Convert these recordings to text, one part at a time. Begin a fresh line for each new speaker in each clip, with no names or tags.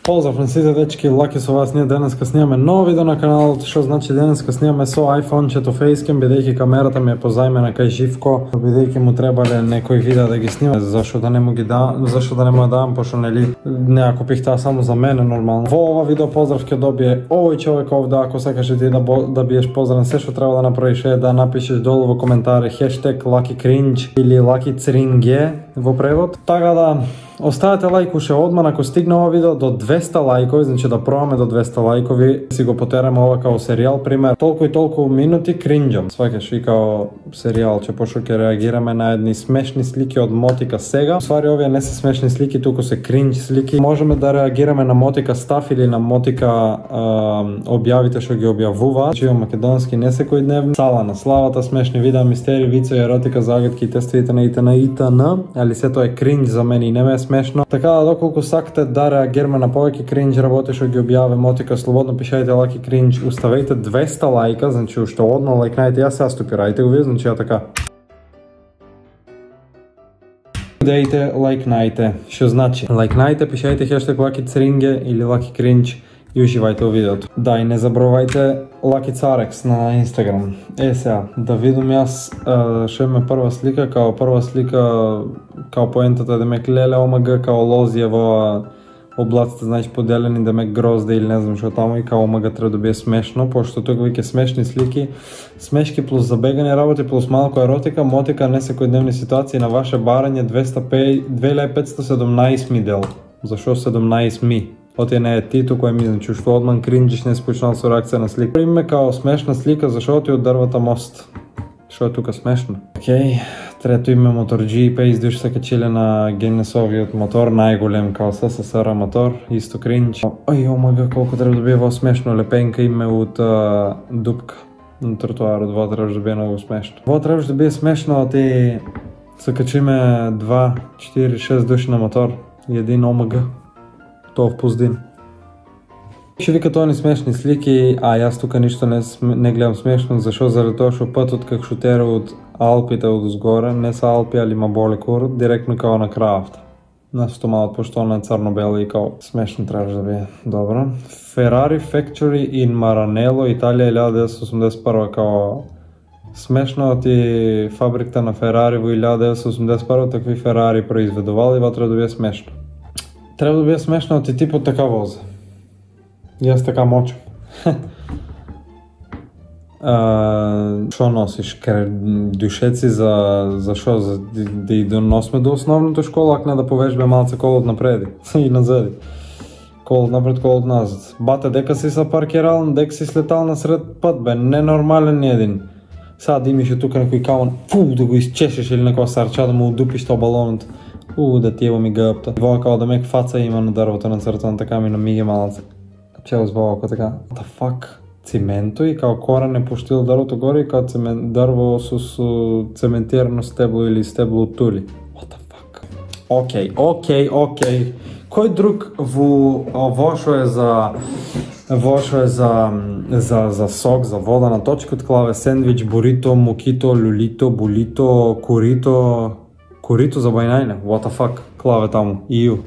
Поздрав на сите дечки, Лаки со вас. Ние денеска снимаме ново видео на каналот, што значи денеска снимаме со iPhone-чето Facecam, бидејќи камерата ми е позајмена кај Живко, бидејќи му требале некои видеа да ги снимам, зашто да не му ги дам, зашто да не му дам, пошто нели не ја купих таа само за мене нормално. Во ова видео поздрав ќе добие овој човек овде, ако сакаш ти да биеш поздравен, се што треба да направиш е да напишеш долу во коментари #LuckyCringe или LuckyCringe во превод. Така да оставете лајк уште одман ако стигне ова видео до 200 лајкови, значи да пробаме до 200 лајкови, си го потераме ова као серијал, пример, толку и толку минути кринџам. Сваќаш и као серијалче, пошто ќе реагираме на едни смешни слики од Мотика сега. Ствари овие не се смешни слики, туку се кринџ слики. Можеме да реагираме на Мотика стаф или на Мотика објавите што ги објавуваат. Значи македонски не секојдневни, сала на славата, смешни видеа, мистери, вици, еротика, загадки, тестовите на итн, али сето е кринџ за мене и не ме е смешно. Така да доколку сакате да реагираме на повеќе кринџ работи што ги објаве Мотика, слободно пишајте LuckyCringe, уставете 200 лајка, значи уште одно лајкнајте, ја сега стопирајте го вие, значи ја така. Дејте, лајкнајте, што значи лајкнајте, пишајте #LuckyCringe или LuckyCringe и уживајте во видеото. Да, и не забравајте LuckyCarex на Instagram. Сега, да видам јас што има прва слика, као поентата демек леле омг, као лозија во облаците, значи поделени демек грозде или не знам што таму, и као омг треба да биде смешно, пошто тука веќе смешни слики, смешки плюс забегани работи плюс малку еротика, Мотика не секојдневни ситуации на ваше барање 2517 ми дел. Зашо 17 ми? Оти не е ти, туку е ми, значи уште одман кринџиш не спочнал со реакција на слика. Приме као смешна слика, зашо оти од дрвата мост. Што е тука смешно? Океј, трето име мотор GP, издуш се качиле на Генесовиот мотор, најголем као СССР мотор, исто кринџ. Ој, омага, колку треба да бие во смешно, лепенка име од дупка на тротоарот, во требаш да бие многу смешно. Во требаш да бие смешно, оти се качиме 2, 4, 6 души на мотор и един омага. Тоа в пуздин. Ще вика тоа не смешни слики, а јас тука ништо не гледам смешно, зашо? Заради тоа што патот как шутера од Алпите од узгоре, не са Алпи, али ма боле курот, директно као на крафт. На стомалот, пошто она е црно-бело и као смешно требаш да бие. Добро. Ferrari Factory in Maranello, Италија 1981, као смешно ти фабриката на Ферари во 1981, такви Ферари произведували, ва треба да бие смешно. Треба да бие смешно ти типот така возе. Јас така мочам. Шо носиш? Душеци за шо? Да и доносме до основната школа, ако не да повежбе малце колот напреди и назади. Колот напред, колот назад. Бате, дека си се паркирал, дека си слетал на сред пат, бе, ненормален ни един. Сега да имаше тука некој камон, да го изчешеш или некоја сарча да му удупиш тоа балонот. Да ти ево ми гъпта. Воа као да мек фаца има на дрвото на цртан, така ми намиге малце. Чел збавако така. What the fuck? Цименто и као корен е пуштил дрвото горе и као дрво со цементирано стебло или стебло од тули. What the fuck? Океј. Кој друг во шо е за сок, за вода на точка од клаве, сендвич, бурито, мокито, люлито, булито, Корито за бајнајне, what the fuck, клаве таму, EU.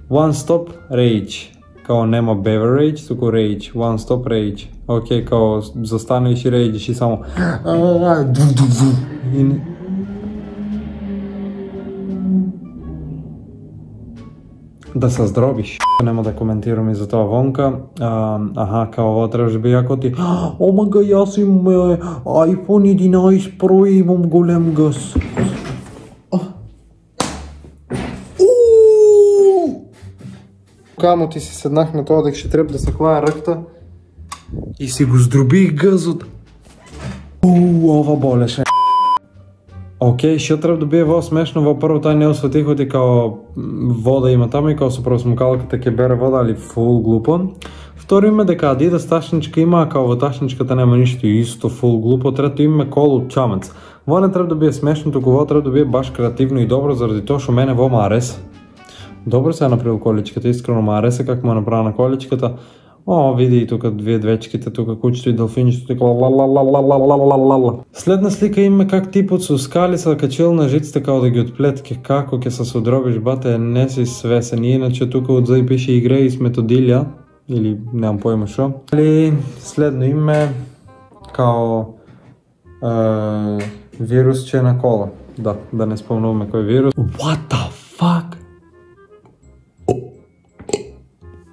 One stop rage, као нема beverage, туку rage, one stop rage. Океј, као застанеш и рейджиш и само да се здробиш. Нема да коментирам и за тоа вонка. Као ова требаш да би јако ти. Омага, јас имам iPhone 11 Pro и имам голем газ. Камо ти си седнах на тоа дека ще треба да се клаја ръкта и си го здробих газот. Ова болеше. Океј, што треба да бие во смешно, во прво тај не осветих оти као вода има таму и као со просмукалката ќе бере вода, али фул глупо. Второ име дека Adidas ташничка има, а као во ташничката нема ништо, исто фул глупо. Трето име коло од чамец. Во не треба да бие смешно, туку во треба да бие баш креативно и добро, заради тоа што мене во ма ареса. Добро се е направил количката, искрено ма ареса како ма направена количката. О, види и тук две двечките, тук кучето и делфинчето, тук ла. Следна слика има как типот со скали са качил на жиците као да ги отплетке, како ке са се одробиш, бате, не си свесен. И иначе тук отзади пише игре с методилия, или нямам поема шо. Следно име као вирусче на кола. Да не спомнуваме кој вирус. What the fuck?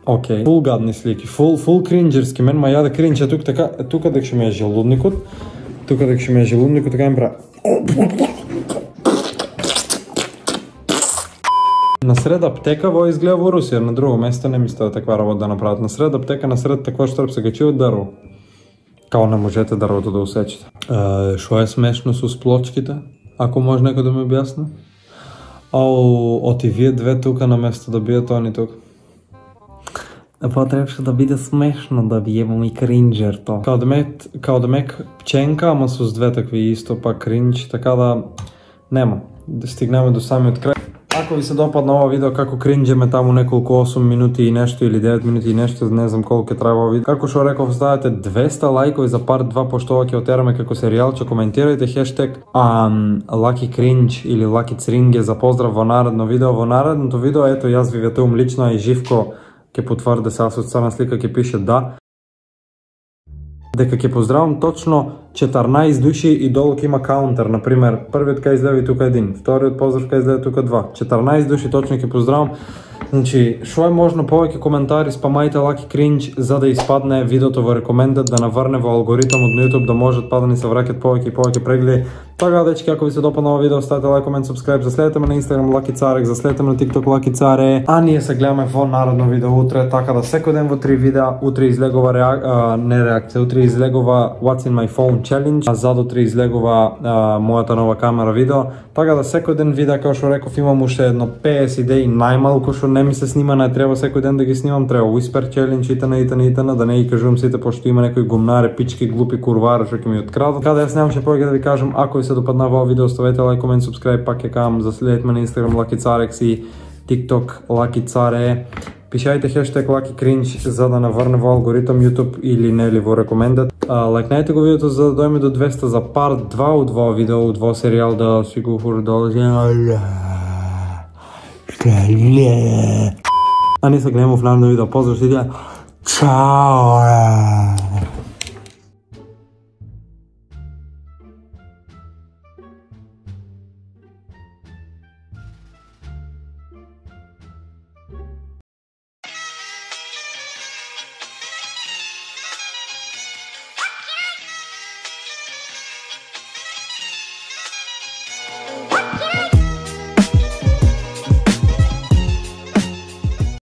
Окей, фул гадни слики, фул кринджерски, мен ма јаде кринча тук така, тука дек ше ми е желудникот, така им прави. Насред аптека во изгледа во Русија, на друго место не мисле таква работа да направат. Насред аптека, насред таква штрп се качи од дрво. Као не можете дрвото да усечете. Шо е смешно со сплочките? Ако може некој да ми објасни? Оти вие две тука на место да бият они тука. Требаше да биде смешно да биевам и кринджер то. Као да мек пченка, ама с две такви исто па кринж, така да нема. Да стигнеме до самиот крај. Ако ви се допадна ова видео како кринджеме таму неколку 8 минути и нешто или 9 минути и нешто, не знам колку ќе трае ова видео. Како што реков, ставете 200 лајкови за part 2, пошто ова ќе отераме како серијалче, коментирајте хештег Lucky Cringe или Lucky Цринге за поздрав во наредно видео. Во наредното видео, ето јас ви ветувам лично и Живко ќе потврди сега со црна слика ќе пише да. Дека ќе поздравам точно 14 души и долу ќе има каунтер, например, првиот кај излеви тука 1, вториот поздрав кај излеви тука 2. 14 души точно ќе поздравам. Значи, шо е можно повеќе коментари, спамајте Lucky Cringe за да испадне видеото во рекомендат, да наврне во алгоритмот на YouTube, да можат па да ни се враќат повеќе и повеќе прегледи. Така, дечки, ако ви се допадна ова видео, ставете лайк, комент, subscribe, заследете ме на Instagram Lucky Carek, заследете ме на TikTok Lucky Care. А ние се гледаме во наредно видео утре, така да секој ден во 3 видеа, утре излегува утре излегува What's in my phone challenge, а задо 3 излегува мојата нова камера видео. Така да секој ден видеа, како што реков, имам уште едно 50 идеи, најмалку што не ми се снима, не треба секој ден да ги снимам, треба Whisper Challenge, итана, да не ги кажувам сите, пошто има некои гумнари, пички, глупи курвари што ќе ми открадат. Така да јас немаше повеќе да ви кажам, ако ви се допаднава ова видео, ставете лайк, комент, subscribe, пак ќе кажам, заследете ме на Instagram Lucky Carek и TikTok Lucky Care. Пишајте хештег Lucky Cringe за да наврне во алгоритм YouTube или нели во рекомендат. Лайкнајте го видеото за да дојме до 200 за part 2 од во видео, од во серијал да си го продолжиме. А ние се гледаме в наредно видео. Поздрав, чао!